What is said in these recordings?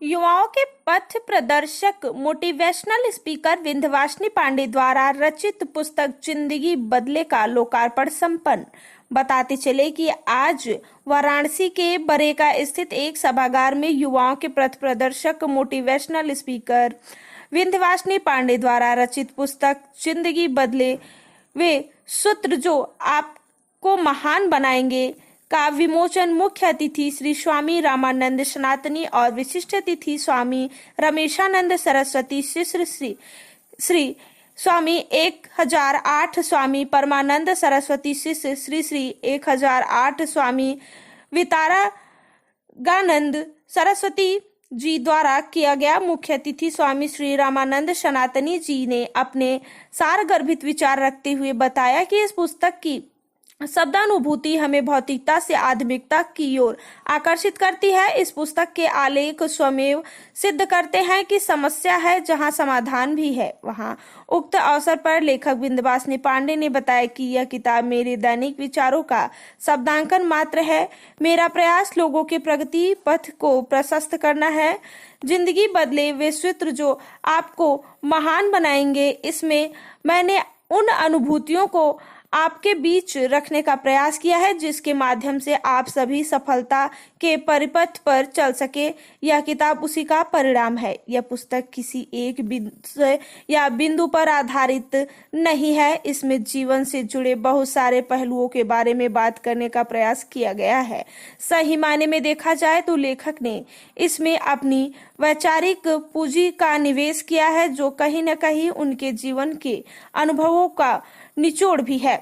युवाओं के पथ प्रदर्शक मोटिवेशनल स्पीकर विंध्यवासिनी पांडे द्वारा रचित पुस्तक जिंदगी बदले का लोकार्पण संपन्न। बताते चले कि आज वाराणसी के बरेका स्थित एक सभागार में युवाओं के पथ प्रदर्शक मोटिवेशनल स्पीकर विंध्यवासिनी पांडे द्वारा रचित पुस्तक जिंदगी बदले वे सूत्र जो आपको महान बनाएंगे का विमोचन मुख्य अतिथि श्री स्वामी रामानंद सनातनी और विशिष्ट अतिथि स्वामी रमेशानंद सरस्वती शिष्य श्री स्वामी 1008 स्वामी परमानंद सरस्वती शिष्य श्री 1008 स्वामी वितारागानंद सरस्वती जी द्वारा किया गया। मुख्य अतिथि स्वामी श्री रामानंद सनातनी जी ने अपने सारगर्भित विचार रखते हुए बताया कि इस पुस्तक की शब्दानुभूति हमें भौतिकता से आध्यात्मिकता की ओर आकर्षित करती है। इस पुस्तक के आलेख स्वयं सिद्ध करते हैं कि समस्या है जहां समाधान भी है वहां। उक्त अवसर पर लेखक विंध्यवासिनी पांडे ने बताया कि यह किताब मेरे दैनिक विचारों का शब्दांकन मात्र है। मेरा प्रयास लोगों के प्रगति पथ को प्रशस्त करना है। जिंदगी बदले वे सूत्र जो आपको महान बनाएंगे, इसमें मैंने उन अनुभूतियों को आपके बीच रखने का प्रयास किया है जिसके माध्यम से आप सभी सफलता के परिपथ पर चल सके। यह किताब उसी का परिणाम है। यह पुस्तक किसी एक विषय या बिंदु पर आधारित नहीं है। इसमें जीवन से जुड़े बहुत सारे पहलुओं के बारे में बात करने का प्रयास किया गया है। सही मायने में देखा जाए तो लेखक ने इसमें अपनी वैचारिक पूंजी का निवेश किया है जो कहीं न कहीं उनके जीवन के अनुभवों का निचोड़ भी है।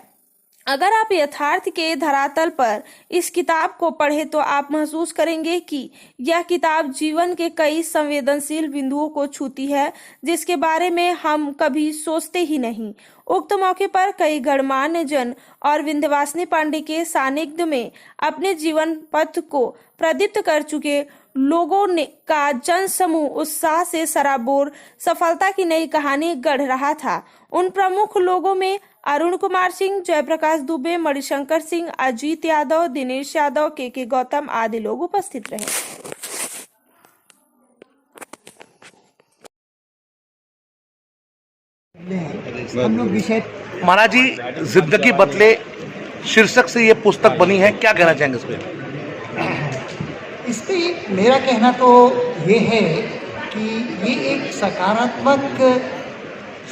अगर आप यथार्थ के धरातल पर इस किताब को पढ़े तो आप महसूस करेंगे कि यह किताब जीवन के कई संवेदनशील बिंदुओं को छूती है जिसके बारे में हम कभी सोचते ही नहीं। उक्त मौके पर कई गणमान्य जन और विंध्यवासिनी पांडे के सानिध्य में अपने जीवन पथ को प्रदीप्त कर चुके लोगों ने का जन समूह उत्साह से सराबोर सफलता की नई कहानी गढ़ रहा था। उन प्रमुख लोगों में अरुण कुमार सिंह, जयप्रकाश दुबे, मणिशंकर सिंह, अजीत यादव, दिनेश यादव, के गौतम आदि लोग उपस्थित रहे। महाराज जी, जिंदगी बदले शीर्षक से ये पुस्तक बनी है, क्या कहना चाहेंगे इस पे? इस पे मेरा कहना तो ये है कि ये एक सकारात्मक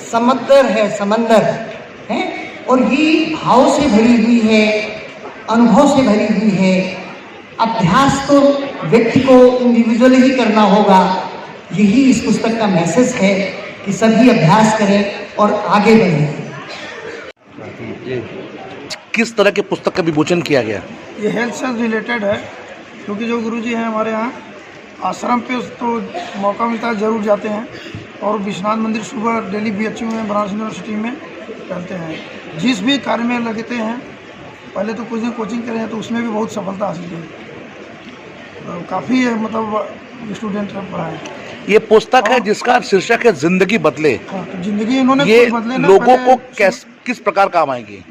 समंदर है और ये भाव से भरी हुई है, अनुभव से भरी हुई है। अभ्यास तो व्यक्ति को इंडिविजुअली ही करना होगा। यही इस पुस्तक का मैसेज है कि सभी अभ्यास करें और आगे बढ़ें। किस तरह के पुस्तक का विमोचन किया गया? ये हेल्थ से रिलेटेड है क्योंकि जो गुरुजी हैं हमारे यहाँ आश्रम पे तो मौका मिलता है ज़रूर जाते हैं और विश्वनाथ मंदिर सुबह डेली BHU में बनारस यूनिवर्सिटी में रहते हैं। जिस भी कार्य में लगते हैं, पहले तो कुछ दिन कोचिंग करे हैं तो उसमें भी बहुत सफलता हासिल की। तो काफ़ी मतलब स्टूडेंट पढ़ाए। ये पुस्तक है जिसका शीर्षक है जिंदगी बदले। हाँ, तो जिंदगी इन्होंने ये बदले लोगों को किस प्रकार काम आएगी?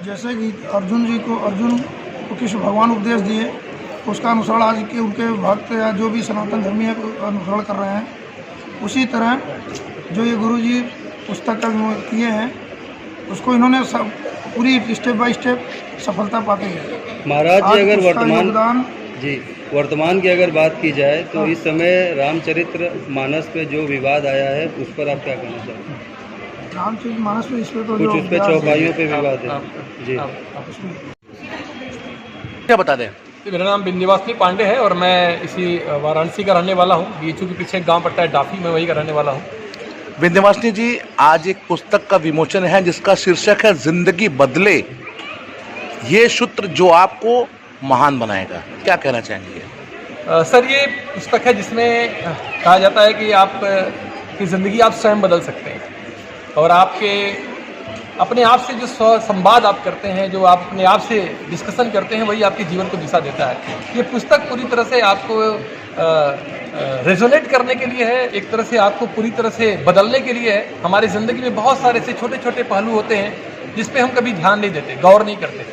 जैसे कि अर्जुन को कृष्ण भगवान उपदेश दिए, उसका अनुसरण आज के उनके भक्त या जो भी सनातन धर्मी है अनुसरण कर रहे हैं। उसी तरह जो ये गुरुजी पुस्तक किए हैं उसको इन्होंने पूरी स्टेप बाय स्टेप सफलता पाते हैं। महाराज जी, अगर वर्तमान की अगर बात की जाए तो इस समय रामचरित्र मानस पे जो विवाद आया है उस पर आप क्या कहना चाहेंगे? रामचरित्र मानस पे इस पे तो कुछ उस पे चौपाइयों पे विवाद है जी। क्या बता दें? मेरा नाम विंध्यवासिनी पांडे है और मैं इसी वाराणसी का रहने वाला हूँ। BHU के पीछे एक गांव पड़ता है डाफी, मैं वही का रहने वाला हूँ। विंध्यवासिनी जी, आज एक पुस्तक का विमोचन है जिसका शीर्षक है जिंदगी बदले, ये सूत्र जो आपको महान बनाएगा, क्या कहना चाहेंगे? सर, ये पुस्तक है जिसमें कहा जाता है कि आप की ज़िंदगी आप स्वयं बदल सकते हैं और आपके अपने आप से जो संवाद आप करते हैं, जो आप अपने आप से डिस्कशन करते हैं, वही आपके जीवन को दिशा देता है। ये पुस्तक पूरी तरह से आपको रेजोनेट करने के लिए है, एक तरह से आपको पूरी तरह से बदलने के लिए है। हमारी ज़िंदगी में बहुत सारे ऐसे छोटे छोटे पहलू होते हैं जिस पे हम कभी ध्यान नहीं देते, गौर नहीं करते,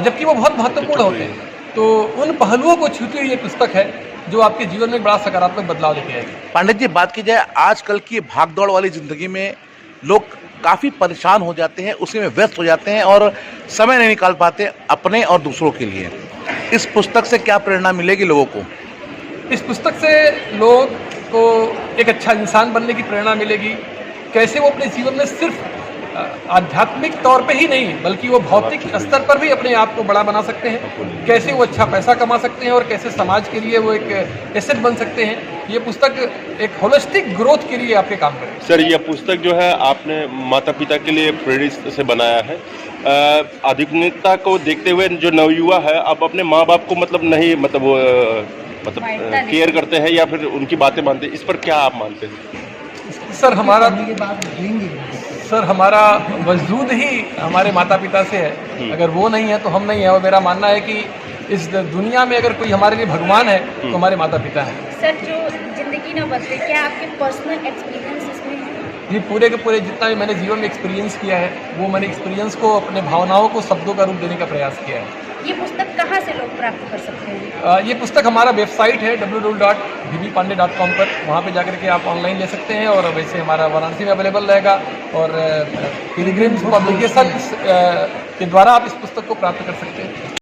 जबकि वो बहुत महत्वपूर्ण होते हैं। तो उन पहलुओं को छूती हुई ये पुस्तक है जो आपके जीवन में बड़ा सकारात्मक बदलाव लेके आएगी। पंडित जी, बात की जाए आजकल की भागदौड़ वाली ज़िंदगी में लोग काफ़ी परेशान हो जाते हैं, उसी में व्यस्त हो जाते हैं और समय नहीं निकाल पाते अपने और दूसरों के लिए। इस पुस्तक से क्या प्रेरणा मिलेगी लोगों को? इस पुस्तक से लोग को एक अच्छा इंसान बनने की प्रेरणा मिलेगी। कैसे वो अपने जीवन में सिर्फ आध्यात्मिक तौर पे ही नहीं बल्कि वो भौतिक स्तर पर भी अपने आप को बड़ा बना सकते हैं, कैसे वो अच्छा पैसा कमा सकते हैं और कैसे समाज के लिए वो एक एसेट बन सकते हैं। ये पुस्तक एक होलिस्टिक ग्रोथ के लिए आपके काम करेगी। सर, यह पुस्तक जो है आपने माता पिता के लिए प्रेरित से बनाया है। आधुनिकता को देखते हुए जो नवयुवा है अब अपने माँ बाप को केयर करते हैं या फिर उनकी बातें मानते हैं, इस पर क्या आप मानते हैं? सर हमारा वजूद ही हमारे माता पिता से है, अगर वो नहीं है तो हम नहीं है। और मेरा मानना है कि इस दुनिया में अगर कोई हमारे लिए भगवान है तो हमारे माता पिता हैं। सर, जो जिंदगी न बदले, क्या आपके पर्सनल एक्सपीरियंस इसमें है? ये पूरे के पूरे जितना भी मैंने जीवन में एक्सपीरियंस किया है वो मैंने एक्सपीरियंस को अपने भावनाओं को शब्दों का रूप देने का प्रयास किया है। ये पुस्तक कहाँ से लोग प्राप्त कर सकते हैं? ये पुस्तक हमारा वेबसाइट है www.bbpandey.com पर, वहाँ पे जाकर के आप ऑनलाइन ले सकते हैं। और वैसे हमारा वाराणसी में अवेलेबल रहेगा और पिलग्रिम्स पब्लिकेशंस के द्वारा आप इस पुस्तक को प्राप्त कर सकते हैं।